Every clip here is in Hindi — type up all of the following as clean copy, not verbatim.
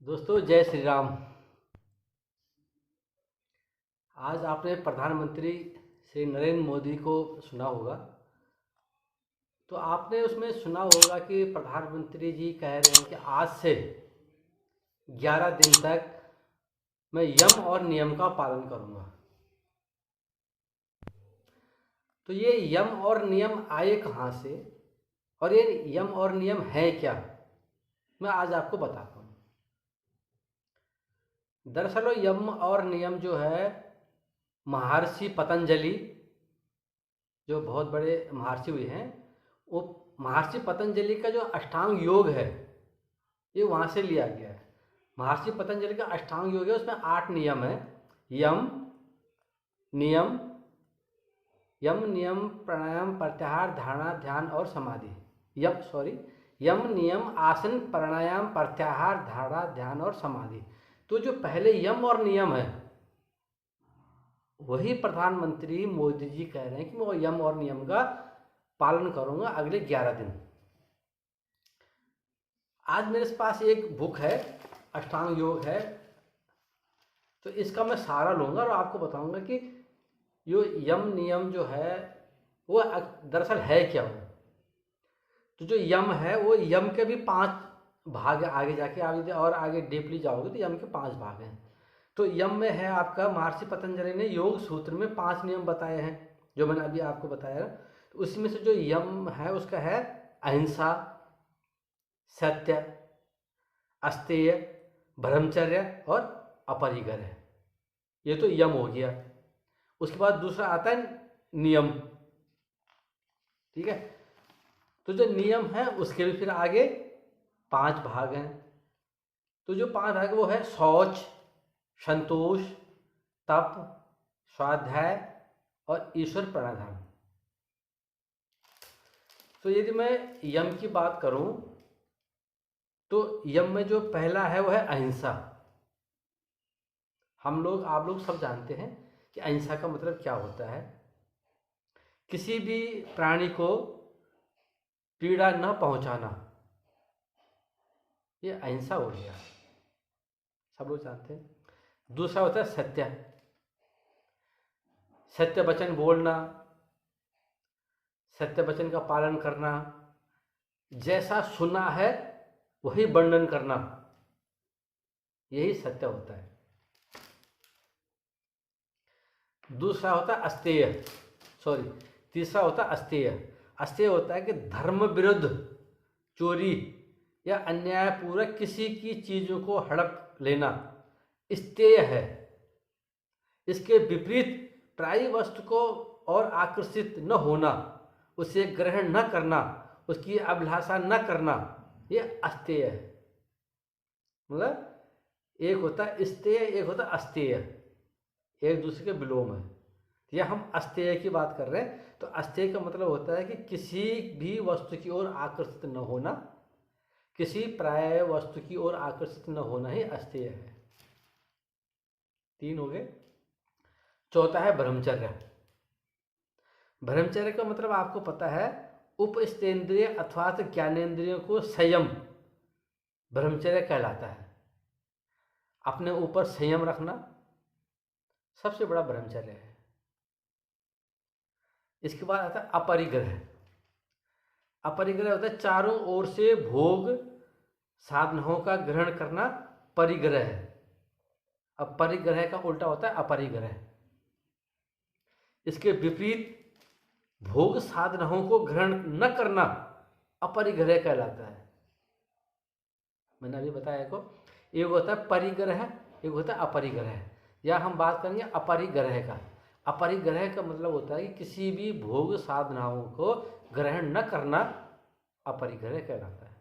दोस्तों जय श्री राम। आज आपने प्रधानमंत्री श्री नरेंद्र मोदी को सुना होगा। तो आपने उसमें सुना होगा कि प्रधानमंत्री जी कह रहे हैं कि आज से 11 दिन तक मैं यम और नियम का पालन करूंगा। तो ये यम और नियम आए कहाँ से और ये यम और नियम है क्या, मैं आज आपको बताता हूँ। दरअसल वो यम और नियम जो है महर्षि पतंजलि, जो बहुत बड़े महर्षि हुए हैं, वो महर्षि पतंजलि का जो अष्टांग योग है ये वहाँ से लिया गया है। महर्षि पतंजलि का अष्टांग योग है, उसमें 8 नियम है। यम नियम यम नियम प्राणायाम प्रत्याहार धारणा ध्यान और समाधि। यम नियम आसन प्राणायाम प्रत्याहार धारणा ध्यान और समाधि। तो जो पहले यम और नियम है वही प्रधानमंत्री मोदी जी कह रहे हैं कि मैं यम और नियम का पालन करूंगा अगले 11 दिन। आज मेरे पास एक बुक है, अष्टांग योग है, तो इसका मैं सहारा लूंगा और आपको बताऊंगा कि यो यम नियम जो है वो दरअसल है क्या हो। तो जो यम है वो यम के भी 5 भाग, आगे जाके आप और आगे डीपली जाओगे तो यम के 5 भाग हैं। तो यम में है आपका, महर्षि पतंजलि ने योग सूत्र में 5 नियम बताए हैं जो मैंने अभी आपको बताया। तो उसमें से जो यम है उसका है अहिंसा, सत्य, अस्तेय, ब्रह्मचर्य और अपरिग्रह। ये तो यम हो गया। उसके बाद दूसरा आता है नियम। ठीक है, तो जो नियम है उसके भी फिर आगे 5 भाग हैं। तो जो 5 भाग वो है शौच, संतोष, तप, स्वाध्याय और ईश्वर प्रणिधान। तो यदि मैं यम की बात करूं तो यम में जो पहला है वो है अहिंसा। आप लोग सब जानते हैं कि अहिंसा का मतलब क्या होता है। किसी भी प्राणी को पीड़ा न पहुंचाना, ये अहिंसा हो गया, सब लोग जानते हैं। दूसरा होता है सत्य, सत्य वचन बोलना, सत्य वचन का पालन करना, जैसा सुना है वही वर्णन करना, यही सत्य होता है। दूसरा होता है अस्तेय, तीसरा होता है अस्तेय। अस्तेय होता है कि धर्म विरुद्ध चोरी या अन्यायपूर्वक किसी की चीजों को हड़प लेना स्तेय है। इसके विपरीत प्रायी वस्तु को और आकर्षित न होना, उसे ग्रहण न करना, उसकी अभिलाषा न करना, ये अस्तेय है। मतलब एक होता है स्तेय, एक होता है अस्तेय, एक दूसरे के विलोम है। या हम अस्तेय की बात कर रहे हैं तो अस्तेय का मतलब होता है कि किसी भी वस्तु की ओर आकर्षित न होना, किसी प्राय वस्तु की ओर आकर्षित न होना ही अस्तेय है। 3 हो गए। चौथा है ब्रह्मचर्य। ब्रह्मचर्य का मतलब आपको पता है, उपस्थेंद्रिय अथवा ज्ञानेंद्रियों को संयम ब्रह्मचर्य कहलाता है। अपने ऊपर संयम रखना सबसे बड़ा ब्रह्मचर्य है। इसके बाद आता है अपरिग्रह। अपरिग्रह होता है चारों ओर से भोग साधनों का ग्रहण करना, परिग्रह है। अब परिग्रह का उल्टा होता है अपरिग्रह। इसके विपरीत भोग साधनों को ग्रहण न करना अपरिग्रह कहलाता है। मैंने अभी बताया को, एक होता है परिग्रह, एक होता है अपरिग्रह। या हम बात करेंगे अपरिग्रह का। अपरिग्रह का मतलब होता है कि किसी भी भोग साधनाओं को ग्रहण न करना अपरिग्रह कहलाता है।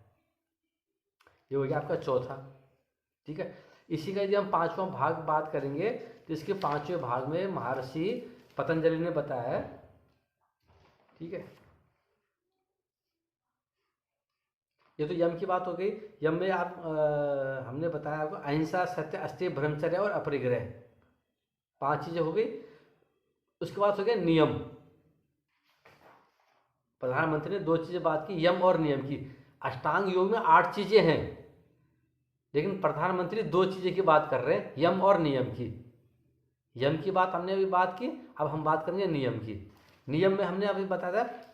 ये हो गया आपका चौथा। ठीक है, इसी का यदि हम 5वां भाग बात करेंगे तो इसके 5वें भाग में महर्षि पतंजलि ने बताया है। ठीक है, ये तो यम की बात हो गई। यम में हमने बताया आपको अहिंसा, सत्य, अस्तेय, ब्रह्मचर्य और अपरिग्रह, 5 चीजें हो गई। उसके बाद हो गया नियम। प्रधानमंत्री ने 2 चीजें बात की, यम और नियम की। अष्टांग योग में 8 चीजें हैं, लेकिन प्रधानमंत्री दो चीज़ें की बात कर रहे हैं, यम और नियम की। यम की बात हमने अभी बात की, अब हम बात करेंगे नियम की। नियम में हमने अभी बताया था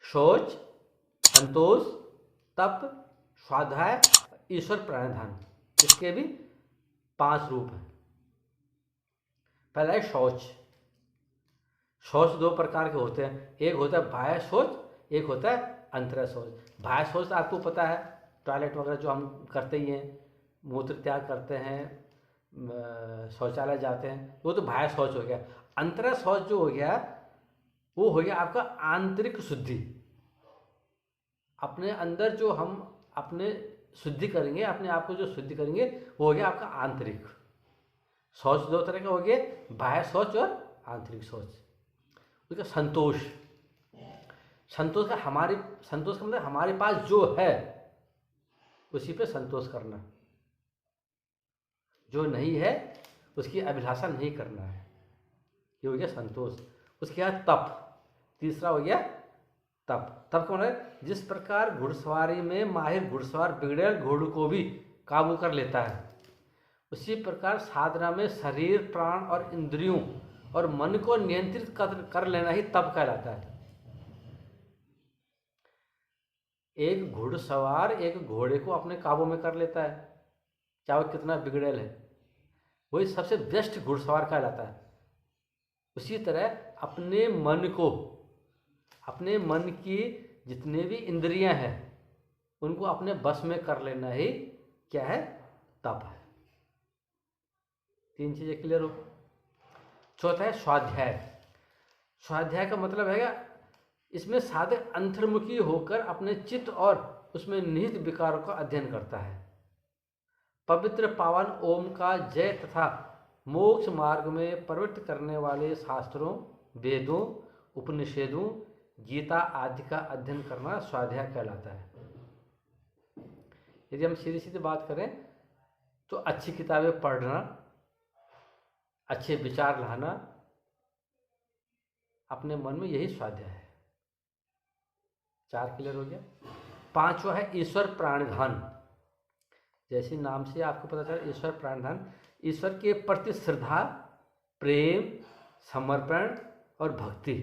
शौच, संतोष, तप, स्वाध्याय, ईश्वर प्रणिधान। इसके भी 5 रूप हैं। पहला है शौच। शौच 2 प्रकार के होते हैं, एक होता है बाह्य शौच, एक होता है अंतरंग शौच। बाह्य शौच आपको पता है, टॉयलेट वगैरह जो हम करते ही हैं, मूत्र त्याग करते हैं, शौचालय जाते हैं, वो तो बाह्य शौच हो गया। अंतरंग शौच जो हो गया वो हो गया आपका आंतरिक शुद्धि। अपने अंदर जो हम अपने शुद्धि करेंगे, अपने आप को जो शुद्धि करेंगे, वो हो गया आपका आंतरिक शौच। 2 तरह का हो गया, बाह्य शौच और आंतरिक शौच। उसका संतोष। संतोष का मतलब हमारे पास जो है उसी पे संतोष करना, जो नहीं है उसकी अभिलाषा नहीं करना है, ये हो गया संतोष। उसके बाद तप, तीसरा हो गया तप। तप का मतलब जिस प्रकार घुड़सवारी में माहिर घुड़सवार बिगड़ेल घोड़े को भी काबू कर लेता है, उसी प्रकार साधना में शरीर, प्राण और इंद्रियों और मन को नियंत्रित कर लेना ही तप कहलाता है। एक घुड़सवार एक घोड़े को अपने काबू में कर लेता है, चाहे वो कितना बिगड़ेल है, वही सबसे बेस्ट घुड़सवार कहलाता है। उसी तरह अपने मन की जितने भी इंद्रियां हैं उनको अपने बस में कर लेना ही क्या है, तप है। 3 चीजें क्लियर हो। चौथा है स्वाध्याय। स्वाध्याय का मतलब है इसमें साधक अंतर्मुखी होकर अपने चित्त और उसमें निहित विकारों का अध्ययन करता है। पवित्र पावन ओम का जय तथा मोक्ष मार्ग में प्रवृत्त करने वाले शास्त्रों, वेदों, उपनिषदों, गीता आदि का अध्ययन करना स्वाध्याय कहलाता है। यदि हम सीधी सीधी बात करें तो अच्छी किताबें पढ़ना, अच्छे विचार लाना अपने मन में, यही स्वाध्याय है। 4 क्लियर हो गया। 5वां है ईश्वर प्राणिधान। जैसे नाम से आपको पता चला, ईश्वर प्राणिधान, ईश्वर के प्रति श्रद्धा, प्रेम, समर्पण और भक्ति,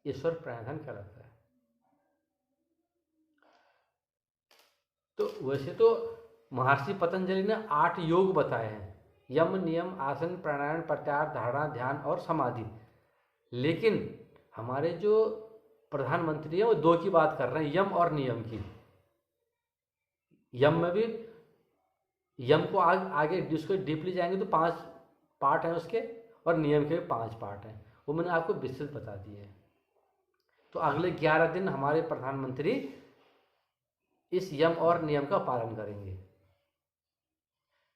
ईश्वर प्राणिधान कहलाता है। तो वैसे तो महर्षि पतंजलि ने 8 योग बताए हैं, यम, नियम, आसन, प्राणायाम, प्रत्याहार, धारणा, ध्यान और समाधि। लेकिन हमारे जो प्रधानमंत्री हैं वो 2 की बात कर रहे हैं, यम और नियम की। यम में भी, यम को आगे जिसको डीपली जाएंगे तो 5 पार्ट हैं उसके, और नियम के भी 5 पार्ट हैं, वो मैंने आपको विस्तृत बता दिए हैं। तो अगले 11 दिन हमारे प्रधानमंत्री इस यम और नियम का पालन करेंगे।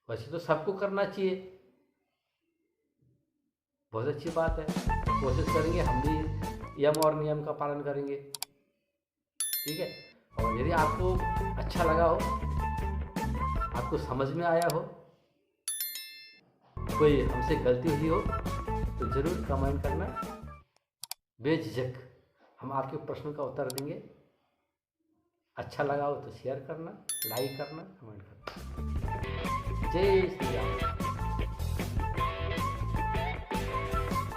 वैसे तो सबको करना चाहिए, बहुत अच्छी बात है, कोशिश करेंगे हम भी यम और नियम का पालन करेंगे, ठीक है। और यदि आपको अच्छा लगा हो, आपको समझ में आया हो, कोई हमसे गलती हुई हो, तो ज़रूर कमेंट करना, बेझिझक हम आपके प्रश्नों का उत्तर देंगे। अच्छा लगा हो तो शेयर करना, लाइक करना, कमेंट करना। जय श्री राम।